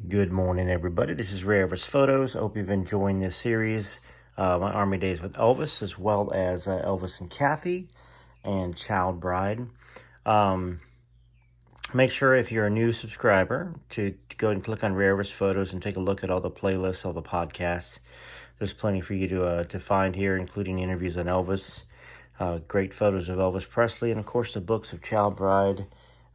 Good morning, everybody. This is Rare Elvis Photos. I hope you've enjoying this series, my Army Days with Elvis, as well as Elvis and Kathy and Child Bride. Make sure if you're a new subscriber to go and click on Rare Elvis Photos and take a look at all the playlists, all the podcasts. There's plenty for you to find here, including interviews on Elvis, great photos of Elvis Presley, and of course the books of Child Bride,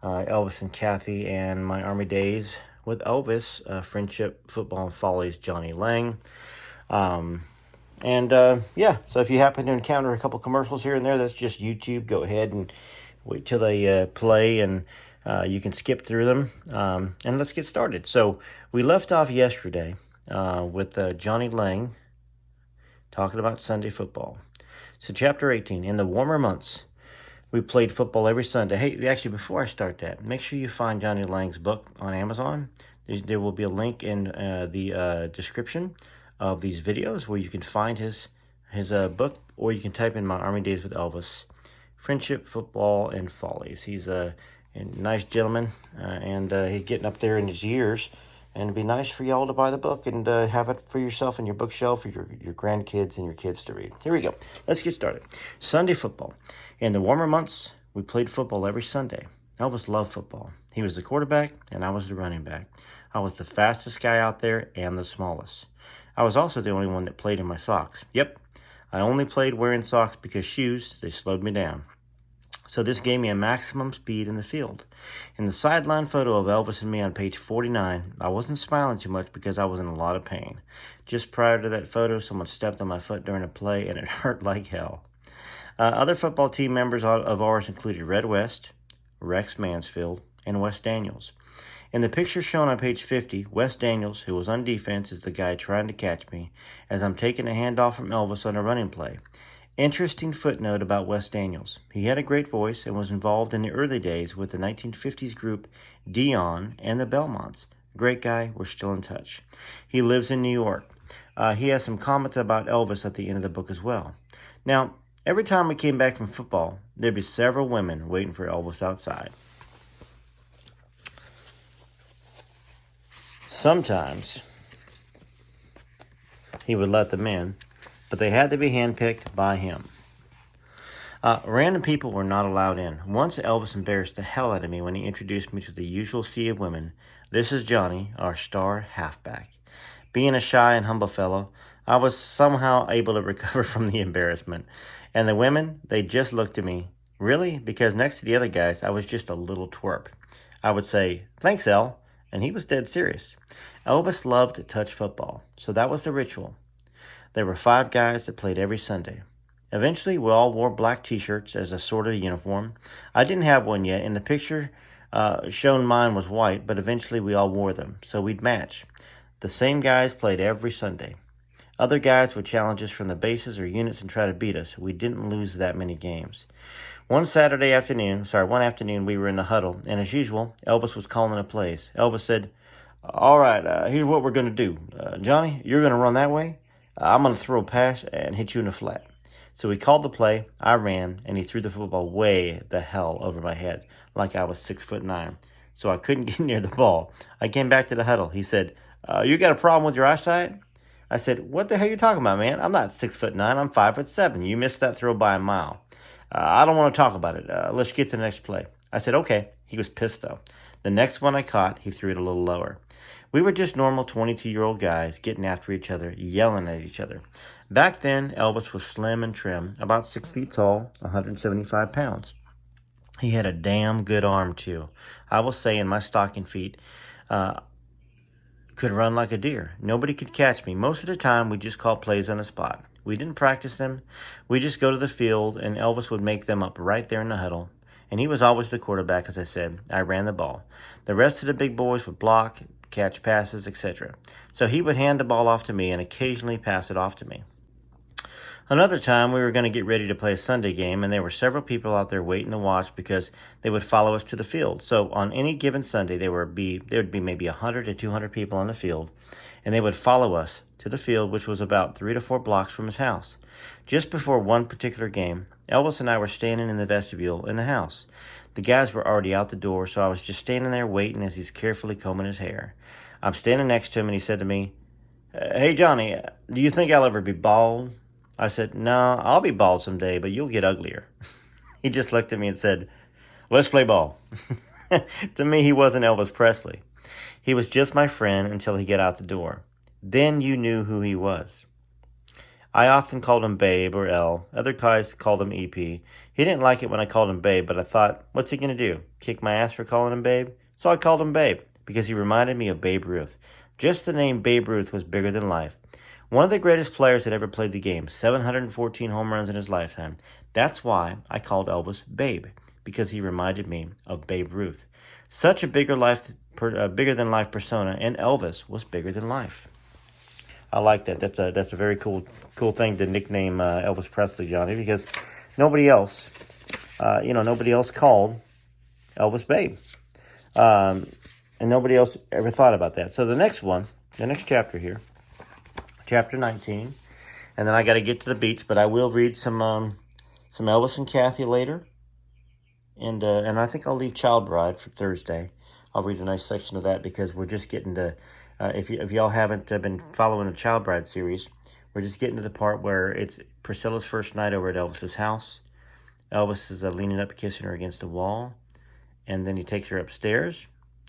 Elvis and Kathy, and my Army Days with Elvis, Friendship, Football, and Follies, Johnny Lang. So if you happen to encounter a couple commercials here and there, that's just YouTube. Go ahead and wait till they play, and you can skip through them. And let's get started. So we left off yesterday with Johnny Lang talking about Sunday football. So chapter 18, in the warmer months, we played football every Sunday. Hey, actually, before I start that, make sure you find Johnny Lang's book on Amazon. There will be a link in the description of these videos where you can find his book, or you can type in My Army Days with Elvis, Friendship, Football, and Follies. He's a nice gentleman, and he's getting up there in his years. And it'd be nice for y'all to buy the book and have it for yourself in your bookshelf for your grandkids and your kids to read. Here we go. Let's get started. Sunday football. In the warmer months, we played football every Sunday. Elvis loved football. He was the quarterback, and I was the running back. I was the fastest guy out there and the smallest. I was also the only one that played in my socks. Yep, I only played wearing socks because shoes, they slowed me down. So this gave me a maximum speed in the field. In the sideline photo of Elvis and me on page 49, I wasn't smiling too much because I was in a lot of pain. Just prior to that photo, someone stepped on my foot during a play, and it hurt like hell. Other football team members of ours included Red West, Rex Mansfield, and Wes Daniels. In the picture shown on page 50, Wes Daniels, who was on defense, is the guy trying to catch me as I'm taking a handoff from Elvis on a running play. Interesting footnote about Wes Daniels. He had a great voice and was involved in the early days with the 1950s group Dion and the Belmonts. Great guy, we're still in touch. He lives in New York. He has some comments about Elvis at the end of the book as well. Now, every time we came back from football, there'd be several women waiting for Elvis outside. Sometimes he would let them in, but they had to be handpicked by him. Random people were not allowed in. Once Elvis embarrassed the hell out of me when he introduced me to the usual sea of women. This is Johnny, our star halfback. Being a shy and humble fellow, I was somehow able to recover from the embarrassment. And the women, they just looked at me. Really? Because next to the other guys, I was just a little twerp. I would say, "Thanks, El," and he was dead serious. Elvis loved to touch football, so that was the ritual. There were 5 guys that played every Sunday. Eventually, we all wore black T-shirts as a sort of uniform. I didn't have one yet. In the picture shown, mine was white, but eventually we all wore them, so we'd match. The same guys played every Sunday. Other guys would challenge us from the bases or units and try to beat us. We didn't lose that many games. One afternoon, we were in the huddle, and as usual, Elvis was calling the plays. Elvis said, "All right, here's what we're going to do. Johnny, you're going to run that way. I'm going to throw a pass and hit you in the flat." So he called the play, I ran, and he threw the football way the hell over my head, like I was 6'9". So I couldn't get near the ball. I came back to the huddle. He said, "You got a problem with your eyesight?" I said, "What the hell are you talking about, man? I'm not 6'9". I'm 5'7". You missed that throw by a mile. I don't want to talk about it. Let's get to the next play." I said, "Okay." He was pissed, though. The next one I caught, he threw it a little lower. We were just normal 22-year-old guys getting after each other, yelling at each other. Back then, Elvis was slim and trim, about 6 feet tall, 175 pounds. He had a damn good arm, too. I will say, in my stocking feet, could run like a deer. Nobody could catch me. Most of the time, we just called plays on the spot. We didn't practice them. We just go to the field, and Elvis would make them up right there in the huddle. And he was always the quarterback, as I said. I ran the ball. The rest of the big boys would block, catch passes, etc. So he would hand the ball off to me and occasionally pass it off to me. Another time, we were going to get ready to play a Sunday game, and there were several people out there waiting to watch because they would follow us to the field. So on any given Sunday, there would be maybe 100 to 200 people on the field, and they would follow us to the field, which was about 3 to 4 blocks from his house. Just before one particular game, Elvis and I were standing in the vestibule in the house. The guys were already out the door, so I was just standing there waiting as he's carefully combing his hair. I'm standing next to him, and he said to me, "Hey, Johnny, do you think I'll ever be bald?" I said, "No, I'll be bald someday, but you'll get uglier." He just looked at me and said, "Let's play ball." To me, he wasn't Elvis Presley. He was just my friend until he got out the door. Then you knew who he was. I often called him Babe or L. Other guys called him EP. He didn't like it when I called him Babe, but I thought, what's he going to do? Kick my ass for calling him Babe? So I called him Babe because he reminded me of Babe Ruth. Just the name Babe Ruth was bigger than life. One of the greatest players that ever played the game, 714 home runs in his lifetime. That's why I called Elvis Babe, because he reminded me of Babe Ruth. Such a bigger than life persona, and Elvis was bigger than life. I like that. That's a very cool thing to nickname Elvis Presley, Johnny, because nobody else called Elvis Babe, and nobody else ever thought about that. So the next chapter here, chapter 19, and then I got to get to the beats, but I will read some Elvis and Kathy later, and I think I'll leave Child Bride for Thursday. I'll read a nice section of that because we're just getting to. If y'all haven't been following the Child Bride series, we're just getting to the part where it's Priscilla's first night over at Elvis's house. Elvis is leaning up, kissing her against a wall, and then he takes her upstairs,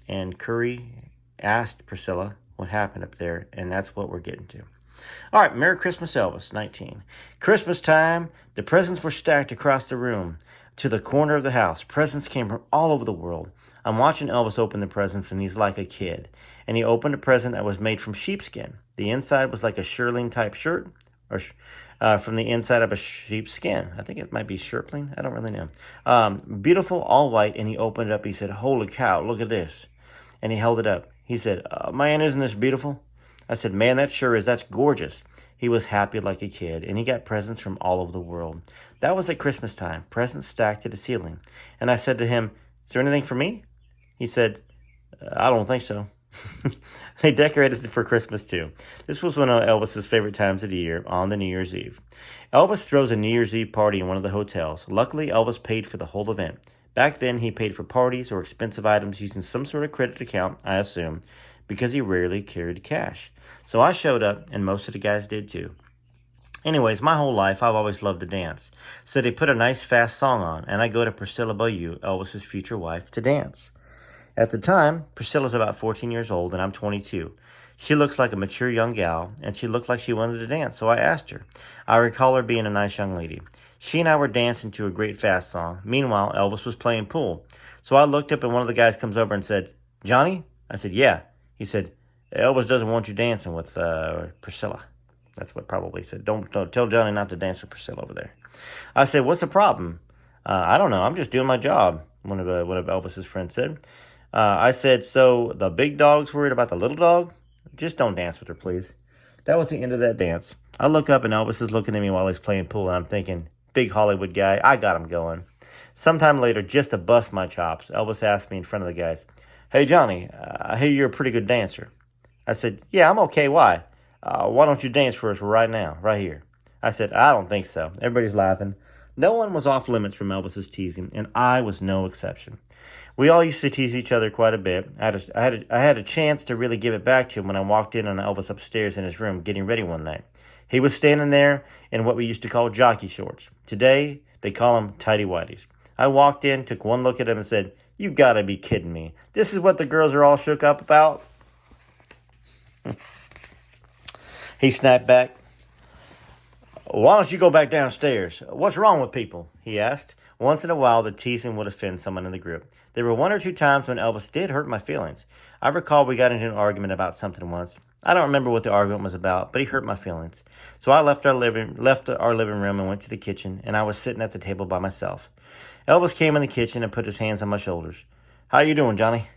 and Curry asked Priscilla what happened up there, and that's what we're getting to. All right, Merry Christmas, Elvis, 19. Christmas time, the presents were stacked across the room to the corner of the house. Presents came from all over the world. I'm watching Elvis open the presents, and he's like a kid. And he opened a present that was made from sheepskin. The inside was like a shirling-type shirt, or from the inside of a sheep's skin. I think it might be shirtling. I don't really know. Beautiful, all white, and he opened it up. He said, "Holy cow, look at this." And he held it up. He said, "Man, isn't this beautiful?" I said, "Man, that sure is. That's gorgeous." He was happy like a kid, and he got presents from all over the world. That was at Christmas time, presents stacked to the ceiling. And I said to him, "Is there anything for me?" He said, "I don't think so." They decorated for Christmas too. This was one of Elvis's favorite times of the year, on the New Year's Eve. Elvis throws a New Year's Eve party in one of the hotels. Luckily, Elvis paid for the whole event. Back then, he paid for parties or expensive items using some sort of credit account, I assume, because he rarely carried cash. So I showed up, and most of the guys did too. Anyways, my whole life, I've always loved to dance. So they put a nice fast song on, and I go to Priscilla Bayou, Elvis's future wife, to dance. At the time, Priscilla's about 14 years old, and I'm 22. She looks like a mature young gal, and she looked like she wanted to dance, so I asked her. I recall her being a nice young lady. She and I were dancing to a great fast song. Meanwhile, Elvis was playing pool. So I looked up, and one of the guys comes over and said, "Johnny?" I said, "Yeah." He said, "Elvis doesn't want you dancing with Priscilla." That's what probably said. Don't tell Johnny not to dance with Priscilla over there. I said, "What's the problem?" "I don't know. I'm just doing my job," one of Elvis's friends said. I said, "So the big dog's worried about the little dog? Just don't dance with her, please." That was the end of that dance. I look up and Elvis is looking at me while he's playing pool, and I'm thinking, big Hollywood guy, I got him going. Sometime later, just to bust my chops, Elvis asked me in front of the guys, "Hey, Johnny, I hear you're a pretty good dancer." I said, "Yeah, I'm okay. Why? Why don't you dance for us right now, right here?" I said, "I don't think so." Everybody's laughing. No one was off limits from Elvis's teasing, and I was no exception. We all used to tease each other quite a bit. I had a chance to really give it back to him when I walked in on Elvis upstairs in his room getting ready one night. He was standing there in what we used to call jockey shorts. Today, they call them Tighty Whities. I walked in, took one look at him, and said, "You gotta be kidding me. This is what the girls are all shook up about?" He snapped back. "Why don't you go back downstairs? What's wrong with people?" he asked. Once in a while, the teasing would offend someone in the group. There were one or two times when Elvis did hurt my feelings. I recall we got into an argument about something once. I don't remember what the argument was about, but he hurt my feelings. So I left our living room and went to the kitchen, and I was sitting at the table by myself. Elvis came in the kitchen and put his hands on my shoulders. "How you doing, Johnny?"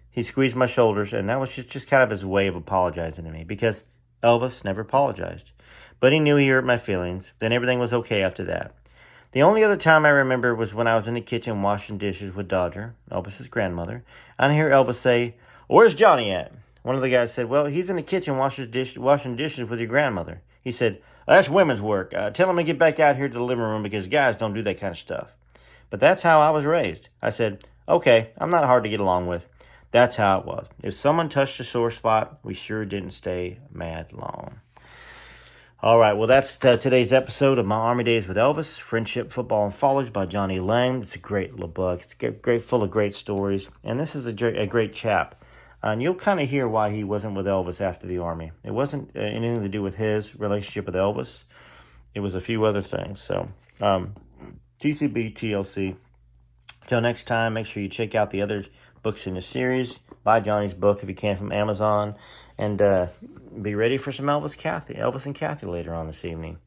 He squeezed my shoulders, and that was just kind of his way of apologizing to me, because Elvis never apologized. But he knew he hurt my feelings. Then everything was okay after that. The only other time I remember was when I was in the kitchen washing dishes with Dodger, Elvis's grandmother, and I hear Elvis say, "Where's Johnny at?" One of the guys said, "Well, he's in the kitchen washing dishes with your grandmother." He said, "That's women's work. Tell him to get back out here to the living room because guys don't do that kind of stuff." But that's how I was raised. I said, okay, I'm not hard to get along with. That's how it was. If someone touched a sore spot, we sure didn't stay mad long. All right, well, that's today's episode of My Army Days with Elvis, Friendship, Football, and Fallers by Johnny Lang. It's a great little book. It's great, full of great stories. And this is a great chap. And you'll kind of hear why he wasn't with Elvis after the Army. It wasn't anything to do with his relationship with Elvis. It was a few other things. So, TCB, TLC. Till next time, make sure you check out the other books in the series. Buy Johnny's book if you can from Amazon. And be ready for some Elvis and Kathy later on this evening.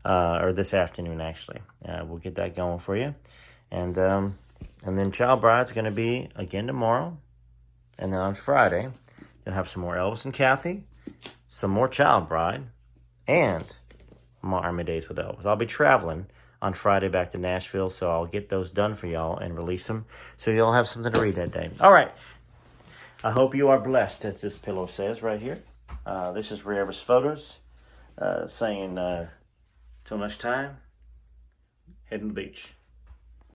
Or this afternoon, actually. We'll get that going for you. And then Child Bride's going to be again tomorrow. And then on Friday, you'll have some more Elvis and Kathy, some more Child Bride, and more Army Days with Elvis. I'll be traveling on Friday back to Nashville, so I'll get those done for y'all and release them so you'll have something to read that day. All right. I hope you are blessed, as this pillow says right here. This is Ray Elvis Photos saying, till next time, heading to the beach.